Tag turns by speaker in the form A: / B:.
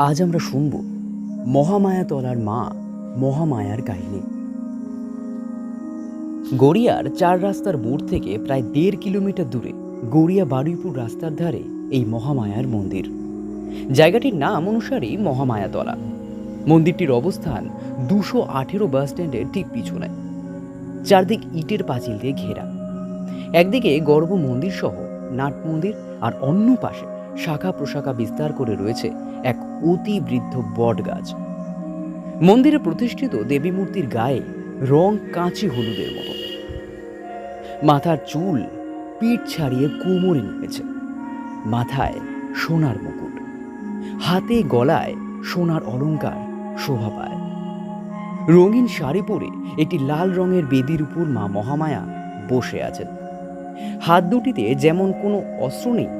A: আজ আমরা শুনব মহামায়াতলার মা মহামায়ার কাহিনী। গড়িয়ার ৪ রাস্তার মোড় থেকে প্রায় ১.৫ কিলোমিটার দূরে গড়িয়া বারুইপুর রাস্তার ধারে এই মহামায়ার মন্দির। জায়গাটির নাম অনুসারেই মহামায়াতলা। মন্দিরটির অবস্থান ২১৮ বাস স্ট্যান্ডের ঠিক পিছনে। চারদিক ইটের পাঁচিল দিয়ে ঘেরা। একদিকে গর্ভ মন্দির সহ নাট মন্দির, আর অন্য পাশে শাখা প্রশাখা বিস্তার করে রয়েছে এক অতি বৃদ্ধ বট গাছ। মন্দিরে প্রতিষ্ঠিত দেবী মূর্তির গায়ে রং কাঁচি হলুদের মতো। মাথার চুল পিঠ ছাড়িয়ে কোমরে নেমেছে। মাথায় সোনার মুকুট, হাতে গলায় সোনার অলংকার শোভা পায়। রঙিন শাড়ি পরে একটি লাল রঙের বেদির উপর মা মহামায়া বসে আছেন। হাত দুটিতে যেমন কোনো অস্ত্র নেই,